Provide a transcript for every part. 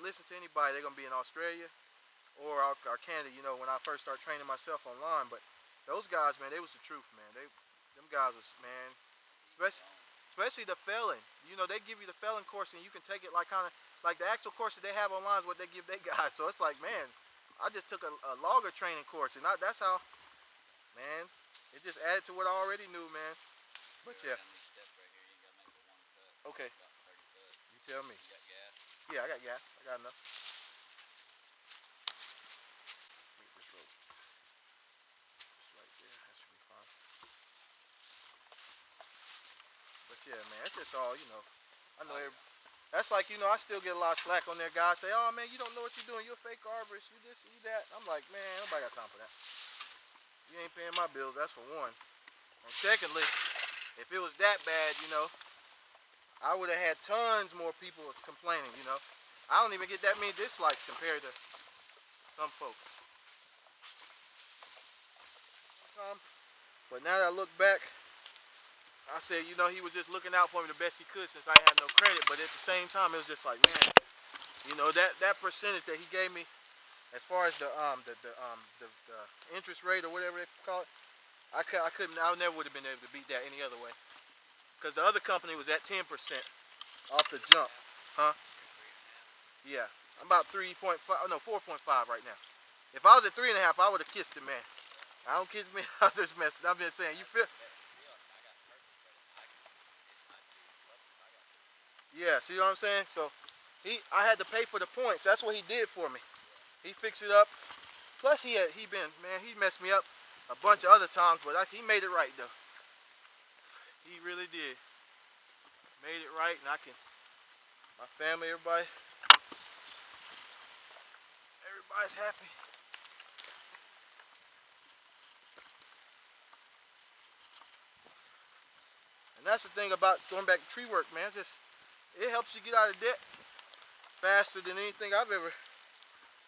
listen to anybody, they're gonna be in Australia or Canada. You know, when I first started training myself online, but those guys, man, they was the truth, man. Them guys was, man, especially the felon. You know, they give you the felon course, and you can take it like kind of like the actual course that they have online is what they give their guys. So it's like, man, I just took a longer training course, and that's how, man, it just added to what I already knew, man. But yeah. Okay. You tell me. Yeah, I got gas. I got enough. Get this rope. It's right there. That should be fine. But yeah, man, that's just all, you know. I know that's like, you know, I still get a lot of slack on there. Guys say, oh, man, you don't know what you're doing. You're a fake arborist. You this, you that. I'm like, man, nobody got time for that. You ain't paying my bills. That's for one. And secondly, if it was that bad, you know, I would have had tons more people complaining, you know. I don't even get that many dislikes compared to some folks. But now that I look back, I said, you know, he was just looking out for me the best he could since I had no credit. But at the same time, it was just like, man, you know, that percentage that he gave me, as far as the interest rate or whatever they call it, I never would have been able to beat that any other way. Because the other company was at 10% off the jump, huh? Yeah, I'm about 3.5, no, 4.5 right now. If I was at 3.5, I would have kissed him, man. I don't kiss me. I'm just messing. I'm just saying. You feel? Yeah. See what I'm saying? So I had to pay for the points. That's what he did for me. He fixed it up. Plus he messed me up a bunch of other times, but he made it right though. He really did. Made it right, and my family, everybody's happy. And that's the thing about going back to tree work, man. It helps you get out of debt faster than anything I've ever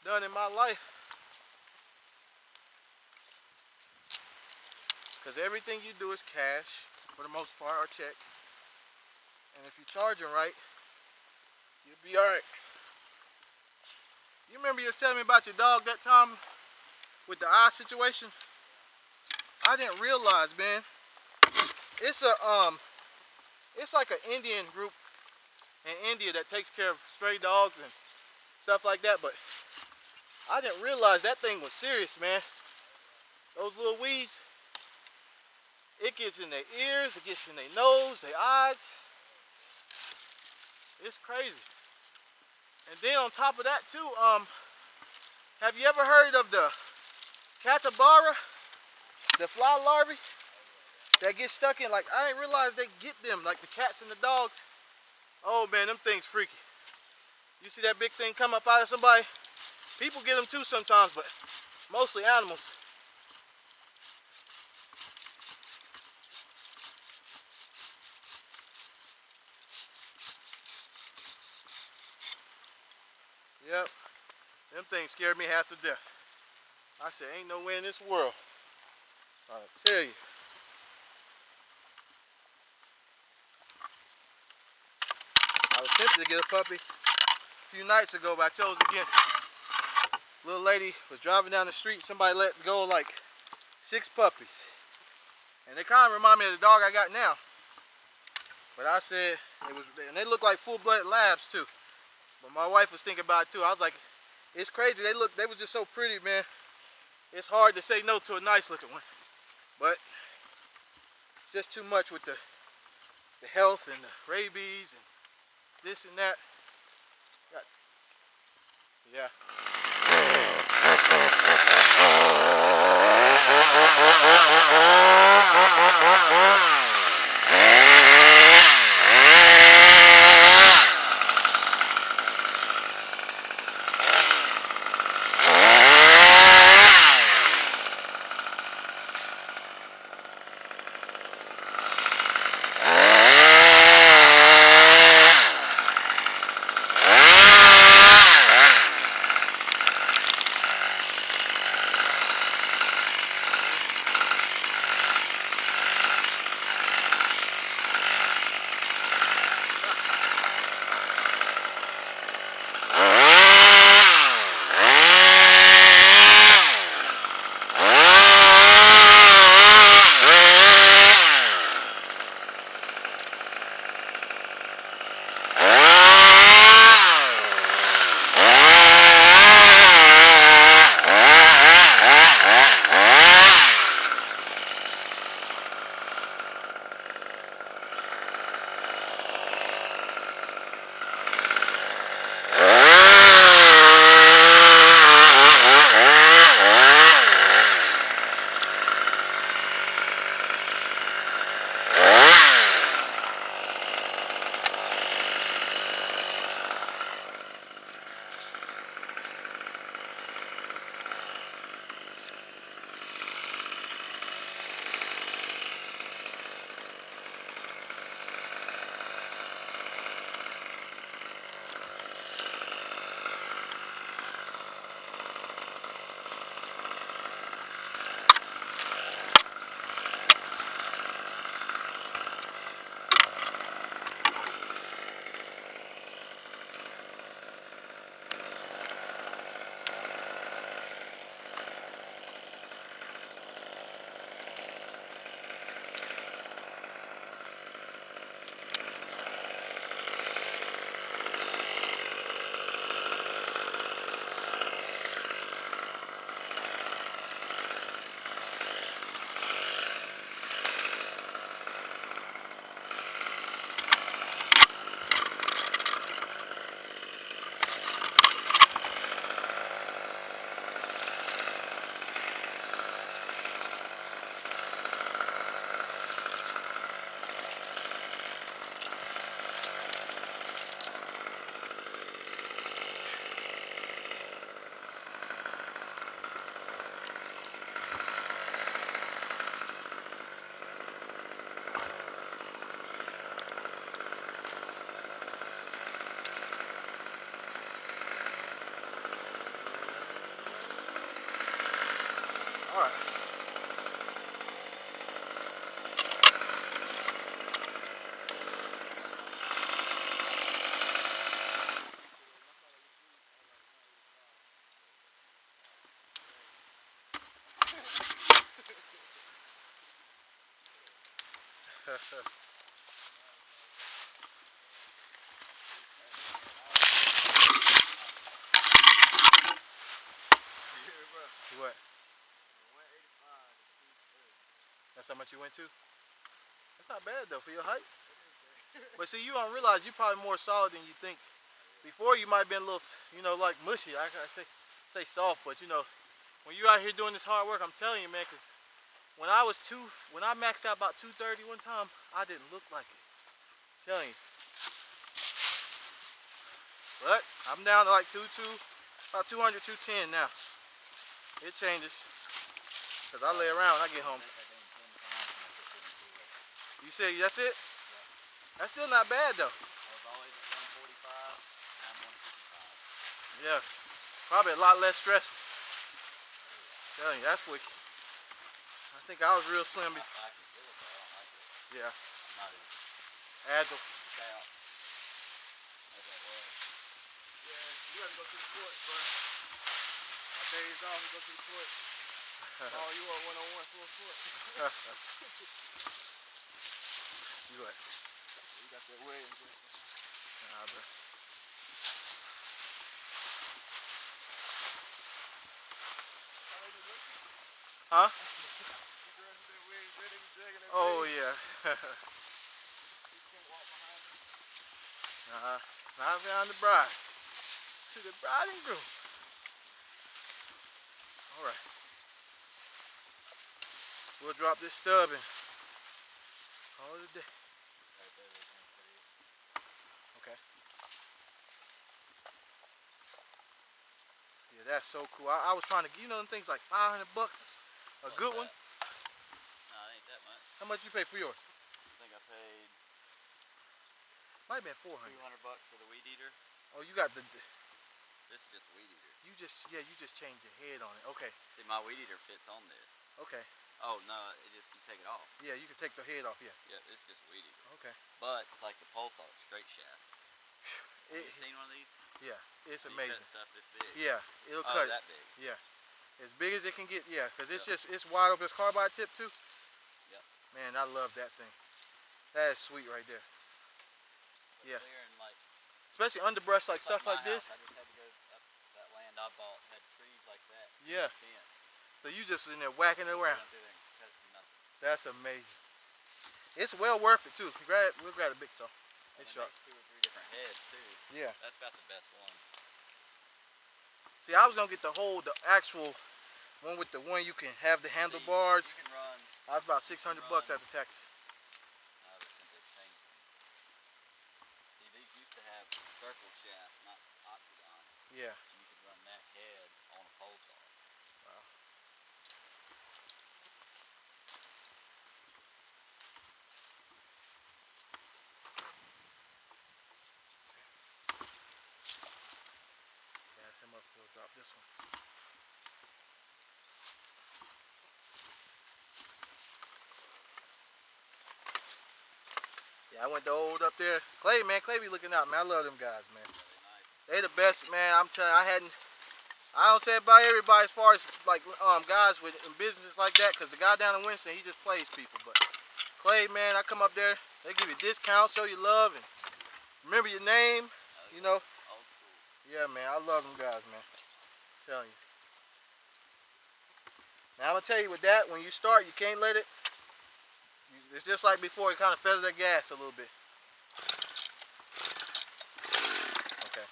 done in my life. Because everything you do is cash, for the most part, or check. And if you charge them right, you'll be alright. You remember you was telling me about your dog that time with the eye situation? I didn't realize, man. It's like an Indian group in India that takes care of stray dogs and stuff like that, but I didn't realize that thing was serious, man. Those little weeds, it gets in their ears, it gets in their nose, their eyes. It's crazy. And then on top of that too, have you ever heard of the capybara, the fly larvae that get stuck in? Like, I didn't realize they get them, like the cats and the dogs. Oh man, them things freaky. You see that big thing come up out of somebody? People get them too sometimes, but mostly animals. Yep, them things scared me half to death. I said, ain't no way in this world. I'll tell you. I was tempted to get a puppy a few nights ago, but I chose against it. Little lady was driving down the street, somebody let go like 6 puppies. And they kind of remind me of the dog I got now. But I said, and they look like full-blooded labs too. But my wife was thinking about it too. I was like, it's crazy. They was just so pretty, man. It's hard to say no to a nice looking one. But it's just too much with the health and the rabies and this and that. Yeah. All right. What? That's how much you went to? That's not bad though for your height. But see, you don't realize you're probably more solid than you think. Before you might have been a little, you know, like mushy. I say soft, but you know, when you're out here doing this hard work, I'm telling you, man, because when I maxed out about 230 one time, I didn't look like it. I'm telling you. But I'm down to like about 200, 210 now. It changes. Because I lay around when I get home. You say that's it? That's still not bad though. I was always at 145, now I'm 155. Yeah. Probably a lot less stressful. I'm telling you, that's wicked. I think I was real slim. I can feel it, but I don't like it. Yeah. I'm not as Agile. stout as I was. Yeah, you gotta go to the courts, bro. My days off, we go to the courts. Oh, you are one-on-one full court. You what? You got that way. Nah, bro. Huh? Oh yeah. Not behind the bride. To the bride and groom. Alright. We'll drop this stub and call it a day. Okay. Yeah, that's so cool. I was trying to, you know, them things like $500. A good one. No, it ain't that much. How much you pay for yours? I think I paid Might have been 400. $200 for the weed eater. Oh, you got the. This is just a weed eater. You just changed your head on it. Okay. See, my weed eater fits on this. Okay. Oh no, you take it off. Yeah, you can take the head off. Yeah. Yeah, it's just a weed eater. Okay. But it's like the pulsar straight shaft. Have It, you seen one of these? yeah, it's You amazing. cut stuff this big. Yeah, it'll Oh, cut. that big. Yeah, as big as it can get. Yeah, because it's Yep. it's wide open. It's carbide tip too. Yep. Man, I love that thing. That is sweet right there. But Yeah. clear and like, Especially underbrush like just stuff my like this. house, I just had to go up that land I bought had trees like that. Yeah. Fence. So you just in there whacking it around. Went through there and cut it from nothing. That's amazing. It's well worth it too. We'll grab a big saw. And It's it sharp. makes 2 or 3 different heads too. Yeah. That's about the best one. See, I was gonna get the actual one with the one you can have the handlebars. You can run. I was about $600 after taxes. See, these used to have circle shaft, not octagon. Yeah. And you could run that head on a pole saw. Wow. Gas him up. We'll drop this one. Yeah, I went to old up there. Clay, man, Clay be looking out, man. I love them guys, man. They the best, man. I'm telling you, I don't say it about everybody as far as like guys in businesses like that, because the guy down in Winston, he just plays people. But Clay, man, I come up there, they give you discounts, show you love, and remember your name, you know. Old school. Yeah, man, I love them guys, man. I'm telling you. Now I'm gonna tell you with that, when you start, you can't let it. It's just like before, it kind of feathers the gas a little bit. Okay.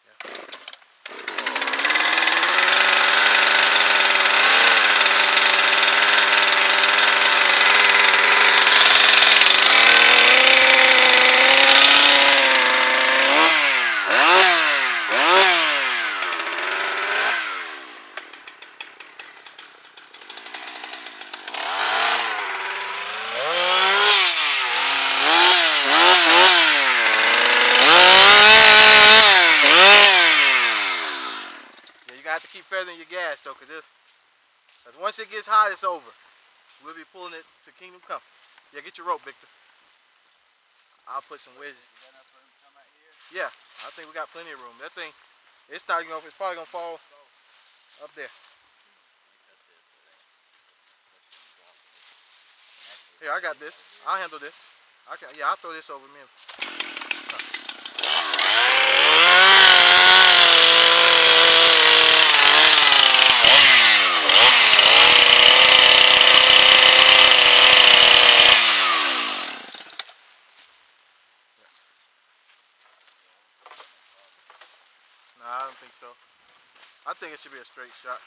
Yeah. You have to keep feathering your gas though, because Because once it gets hot, it's over. We'll be pulling it to Kingdom Come. Yeah, get your rope, Victor. I'll put some wedges. Is that enough room to come out here? Yeah, I think we got plenty of room. That thing, it's not gonna. It's probably gonna fall up there. Here, I got this. I'll handle this. Yeah, I'll throw this over me. No, I don't think so. I think it should be a straight shot.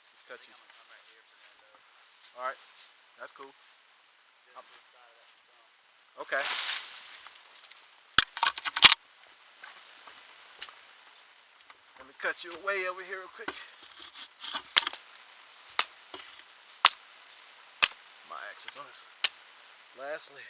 Just cut you. Come right here, Fernando. All right, that's cool. Just this side of that stump. Okay. Let me cut you away over here real quick. My axe is on this last leg.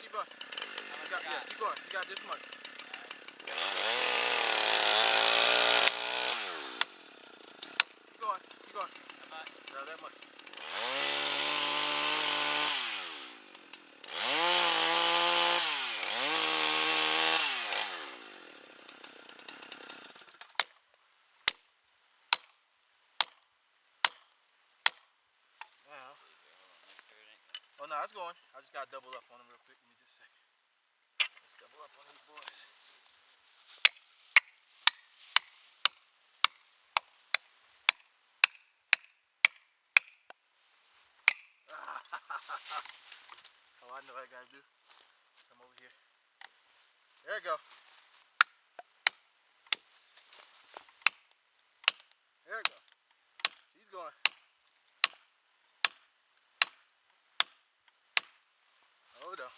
Keep going. Yeah, keep going. You got this much. Keep going. Keep going. How much? Yeah, that much. Now. Oh no, it's going. I just gotta double up on them real quick. Give me just a second. Let's double up on these boys. Oh, I know what I gotta do. Come over here. There we go. There we go. She's going. Hold on.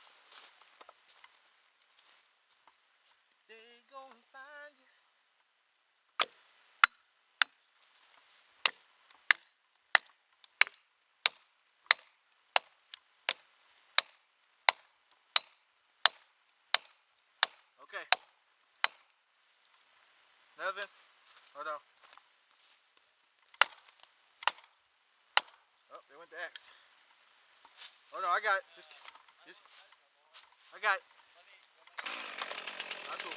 They gonna find you. Okay. Nothing. Hold on. Oh, they went to X. Oh no, I got it. Just I got it. That's cool.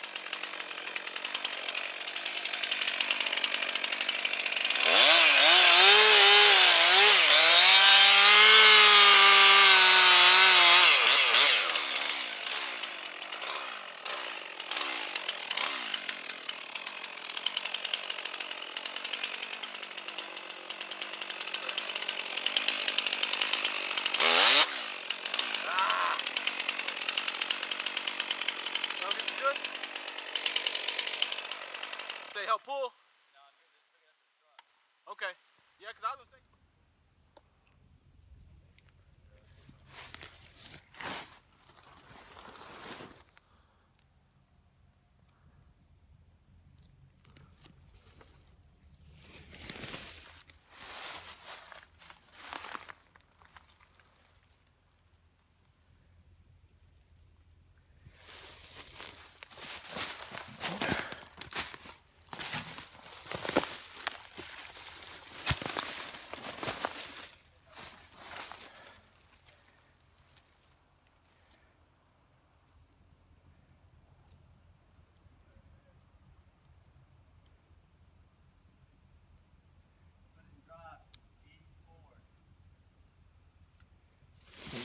Good? Say help pull? Okay. Yeah, because I was gonna say.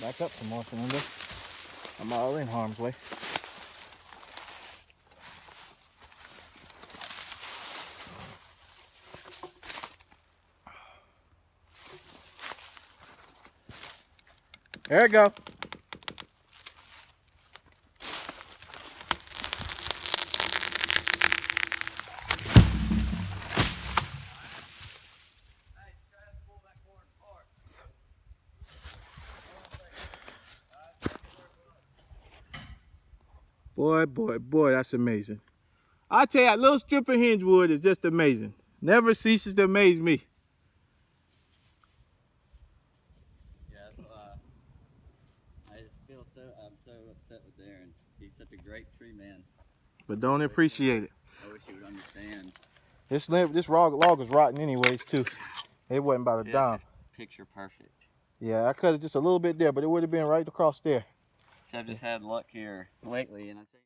Back up some more, Fernando. I'm all in harm's way. There we go. Boy, boy, boy, that's amazing. I tell you, that little strip of hinge wood is just amazing. Never ceases to amaze me. Yeah, I just feel I'm so upset with Aaron. He's such a great tree man. But don't appreciate it. I wish he would understand. This log is rotten anyways too. It wasn't about a dime. That's just picture perfect. Yeah, I cut it just a little bit there, but it would have been right across there. So I've just had luck here lately, and I say